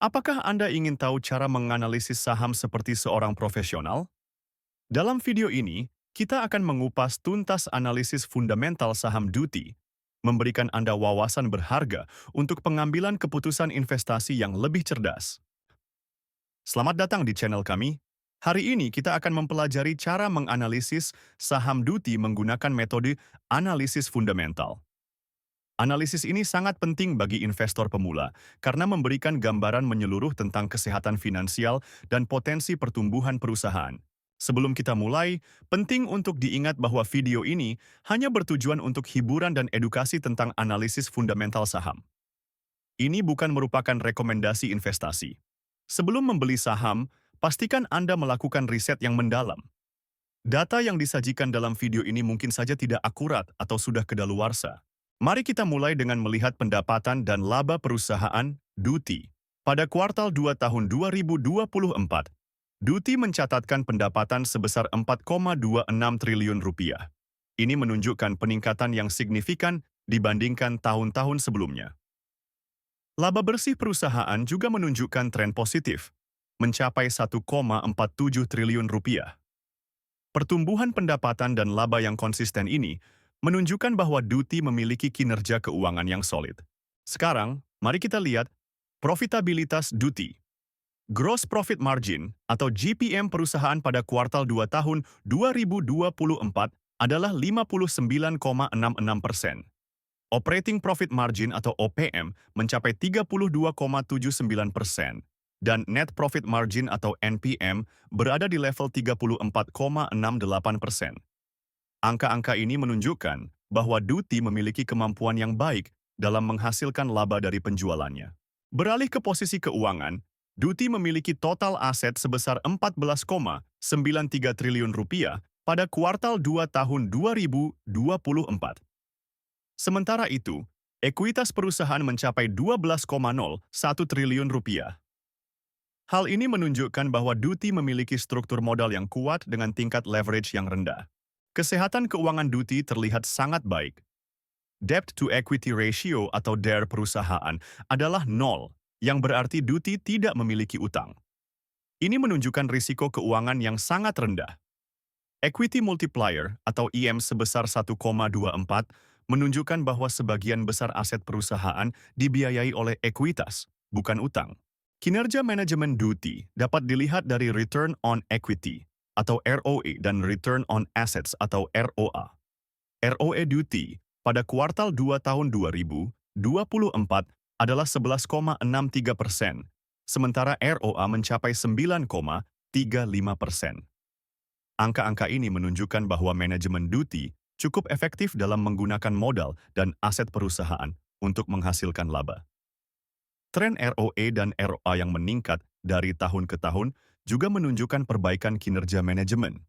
Apakah Anda ingin tahu cara menganalisis saham seperti seorang profesional? Dalam video ini, kita akan mengupas tuntas analisis fundamental saham Duty, memberikan Anda wawasan berharga untuk pengambilan keputusan investasi yang lebih cerdas. Selamat datang di channel kami. Hari ini kita akan mempelajari cara menganalisis saham Duty menggunakan metode analisis fundamental. Analisis ini sangat penting bagi investor pemula karena memberikan gambaran menyeluruh tentang kesehatan finansial dan potensi pertumbuhan perusahaan. Sebelum kita mulai, penting untuk diingat bahwa video ini hanya bertujuan untuk hiburan dan edukasi tentang analisis fundamental saham. Ini bukan merupakan rekomendasi investasi. Sebelum membeli saham, pastikan Anda melakukan riset yang mendalam. Data yang disajikan dalam video ini mungkin saja tidak akurat atau sudah kedaluarsa. Mari kita mulai dengan melihat pendapatan dan laba perusahaan Duty. Pada kuartal 2 tahun 2024, Duty mencatatkan pendapatan sebesar 4,26 triliun rupiah. Ini menunjukkan peningkatan yang signifikan dibandingkan tahun-tahun sebelumnya. Laba bersih perusahaan juga menunjukkan tren positif, mencapai 1,47 triliun rupiah. Pertumbuhan pendapatan dan laba yang konsisten ini menunjukkan bahwa Duty memiliki kinerja keuangan yang solid. Sekarang, mari kita lihat profitabilitas Duty. Gross Profit Margin atau GPM perusahaan pada kuartal 2 tahun 2024 adalah 59,66%. Operating Profit Margin atau OPM mencapai 32,79%. Dan Net Profit Margin atau NPM berada di level 34,68%. Angka-angka ini menunjukkan bahwa Duty memiliki kemampuan yang baik dalam menghasilkan laba dari penjualannya. Beralih ke posisi keuangan, Duty memiliki total aset sebesar 14,93 triliun rupiah pada kuartal 2 tahun 2024. Sementara itu, ekuitas perusahaan mencapai 12,01 triliun rupiah. Hal ini menunjukkan bahwa Duty memiliki struktur modal yang kuat dengan tingkat leverage yang rendah. Kesehatan keuangan Duty terlihat sangat baik. Debt to equity ratio atau DER perusahaan adalah 0, yang berarti Duty tidak memiliki utang. Ini menunjukkan risiko keuangan yang sangat rendah. Equity multiplier atau IM sebesar 1,24 menunjukkan bahwa sebagian besar aset perusahaan dibiayai oleh ekuitas, bukan utang. Kinerja manajemen Duty dapat dilihat dari return on equity atau ROE dan return on assets atau ROA. ROE Duty pada kuartal 2 tahun 2024 adalah 11,63%, sementara ROA mencapai 9,35%. Angka-angka ini menunjukkan bahwa manajemen Duty cukup efektif dalam menggunakan modal dan aset perusahaan untuk menghasilkan laba. Tren ROE dan ROA yang meningkat dari tahun ke tahun juga menunjukkan perbaikan kinerja manajemen.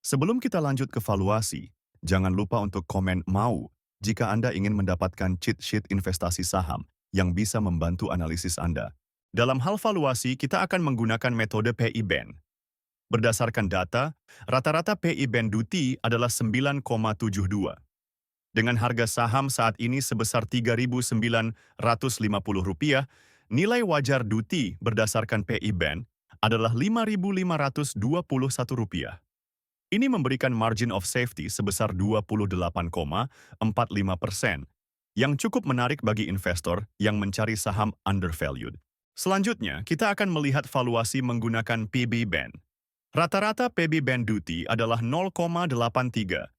Sebelum kita lanjut ke valuasi, jangan lupa untuk komen "mau" jika Anda ingin mendapatkan cheat sheet investasi saham yang bisa membantu analisis Anda. Dalam hal valuasi, kita akan menggunakan metode PI Band. Berdasarkan data, rata-rata PI Band Duty adalah 9,72. Dengan harga saham saat ini sebesar Rp3.950, nilai wajar Duty berdasarkan PI Band adalah Rp5.521. Ini memberikan margin of safety sebesar 28,45%, yang cukup menarik bagi investor yang mencari saham undervalued. Selanjutnya, kita akan melihat valuasi menggunakan PB Band. Rata-rata PB Band Duty adalah 0,83.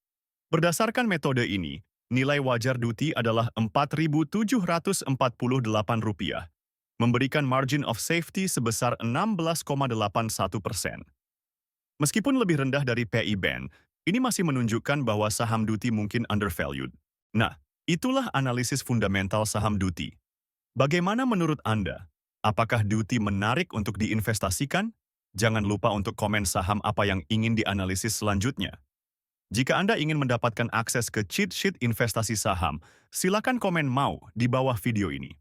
Berdasarkan metode ini, nilai wajar Duty adalah Rp4.748, memberikan margin of safety sebesar 16,81%. Meskipun lebih rendah dari PI Band, ini masih menunjukkan bahwa saham Duty mungkin undervalued. Nah, itulah analisis fundamental saham Duty. Bagaimana menurut Anda? Apakah Duty menarik untuk diinvestasikan? Jangan lupa untuk komen saham apa yang ingin dianalisis selanjutnya. Jika Anda ingin mendapatkan akses ke cheat sheet investasi saham, silakan komen "mau" di bawah video ini.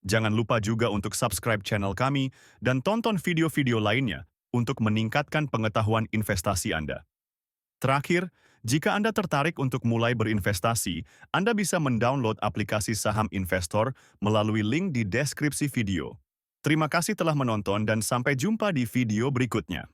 Jangan lupa juga untuk subscribe channel kami dan tonton video-video lainnya untuk meningkatkan pengetahuan investasi Anda. Terakhir, jika Anda tertarik untuk mulai berinvestasi, Anda bisa mendownload aplikasi Saham Investor melalui link di deskripsi video. Terima kasih telah menonton dan sampai jumpa di video berikutnya.